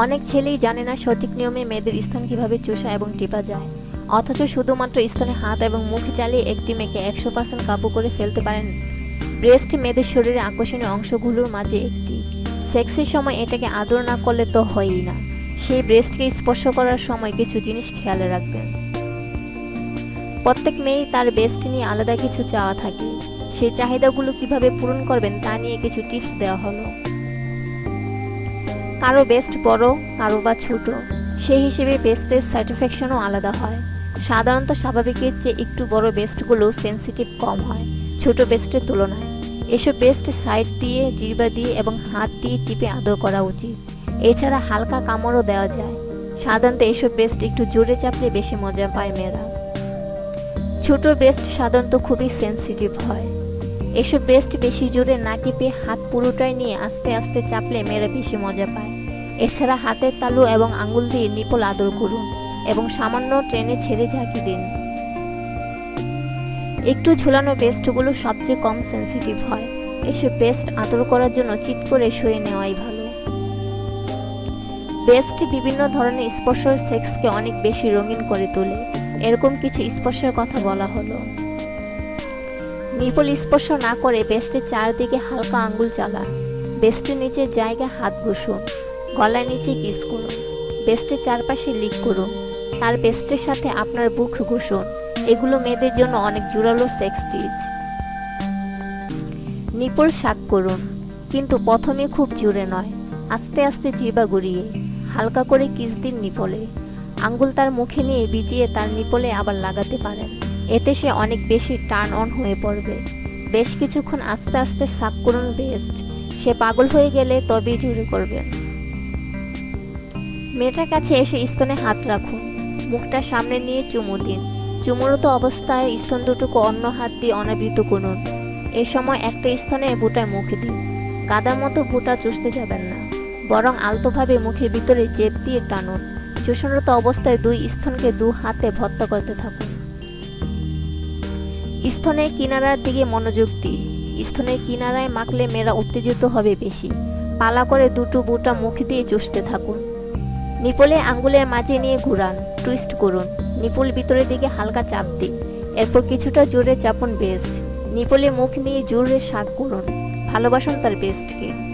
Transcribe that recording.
অনেক ছেলেই জানে না সঠিক নিয়মে মেয়েদের স্তন কিভাবে চুষা এবং টিপা যায়, অথচ শুধুমাত্র স্তনে হাত এবং মুখ চালিয়ে একটি মেয়েকে 100% কাবু করে ফেলতে পারেন। ব্রেস্ট মেয়েদের শরীরে আকর্ষণীয় অংশগুলোর মাঝে একটি। সেক্সের সময় এটাকে আদর না করলে তো হয়ই না। সেই ব্রেস্টকে স্পর্শ করার সময় কিছু জিনিস খেয়াল রাখবেন। প্রত্যেক মেয়েই তার ব্রেস্ট নিয়ে আলাদা কিছু চাওয়া থাকে। সেই চাহিদাগুলো কিভাবে পূরণ করবেন তা নিয়ে কিছু টিপস দেওয়া হলো। কারো ব্রেস্ট বড়, কারো বা ছোট, সেই হিসেবে ব্রেস্টের স্যাটিসফ্যাকশনও আলাদা হয়। সাধারণত স্বাভাবিকের চেয়ে একটু বড় ব্রেস্টগুলো সেন্সিটিভ কম হয় ছোট ব্রেস্টের তুলনায়। এসব ব্রেস্ট সাইড দিয়ে, জিহ্বা দিয়ে এবং হাত দিয়ে টিপে আদর করা উচিত। এছাড়া হালকা কামড়ও দেওয়া যায়। সাধারণত এসব ব্রেস্ট একটু জোরে চাপলে বেশি মজা পায় মেয়েরা। ছোট ব্রেস্ট সাধারণত খুবই সেন্সিটিভ হয়। এসব ব্রেস্ট বেশি জোরে না টিপে হাত পুরোটাই নিয়ে আস্তে আস্তে চাপলে মেয়েরা বেশি মজা পায়। এছাড়া হাতের তালু এবং আঙ্গুল দিয়ে নিপল আদর করুন এবং সামান্য টেনে ছেড়ে ঝাঁকি দিন। একটু ঝুলানো ব্রেস্টগুলো সবচেয়ে কম সেন্সিটিভ হয়। এসব ব্রেস্ট আদর করার জন্য চিৎ করে শুয়ে নেওয়াই ভালো। ব্রেস্ট বিভিন্ন ধরনের স্পর্শ সেক্সকে অনেক বেশি রঙিন করে তোলে। এরকম কিছু স্পর্শের কথা বলা হলো। নিপল স্পর্শ না করে ব্রেস্টের চারদিকে হালকা আঙ্গুল চালান। ব্রেস্টের নিচের জায়গায় হাত ঘষুন। গলার নিচে কিস করুন। ব্রেস্টের চারপাশে লিক করুন। তার ব্রেস্টের সাথে আপনার বুক ঘষুন। এগুলো মেয়েদের জন্য অনেক জোরালো সেক্স টিজ। নিপল শাক করুন, কিন্তু প্রথমে খুব জোরে নয়, আস্তে আস্তে জিহ্বা গড়িয়ে হালকা করে কিস দিন নিপলে। আঙ্গুল তার মুখে নিয়ে ভিজিয়ে তার নিপলে আবার লাগাতে পারেন। এতে সে অনেক বেশি টার্ন অন হয়ে পড়বে। বেশ কিছুক্ষণ আস্তে আস্তে শাক করুন ব্রেস্ট। সে পাগল হয়ে গেলে তবেই জোরে করবেন। মেয়েটার কাছে এসে স্তনে হাত রাখুন। মুখটা সামনে নিয়ে চুমু দিন। চুমুরত অবস্থায় স্তন দুটোকে অন্য হাত দিয়ে অনাবৃত করুন। এ সময় একটা স্তনে বুটায় মুখ দিন। গাদার মতো বুটা চুষতে যাবেন না, বরং আলতোভাবে মুখের ভিতরে জেপ দিয়ে টানুন। চুষণরত অবস্থায় দুই স্তনকে দু হাতে ভর্তা করতে থাকুন। স্তনের কিনারার দিকে মনোযোগ দিন। স্তনের কিনারায় মাখলে মেয়েরা উত্তেজিত হবে বেশি। পালা করে দুটো বুটা মুখ দিয়ে চুষতে থাকুন। নিপলে আঙ্গুলের মাঝে নিয়ে ঘুরান, টুইস্ট করুন। নিপল ভিতরের দিকে হালকা চাপ দিন। এরপর কিছুটা জোরে চাপুন ব্রেস্ট। নিপলে মুখ নিয়ে জোরে শাক করুন। ভালোবাসুন তার ব্রেস্টকে।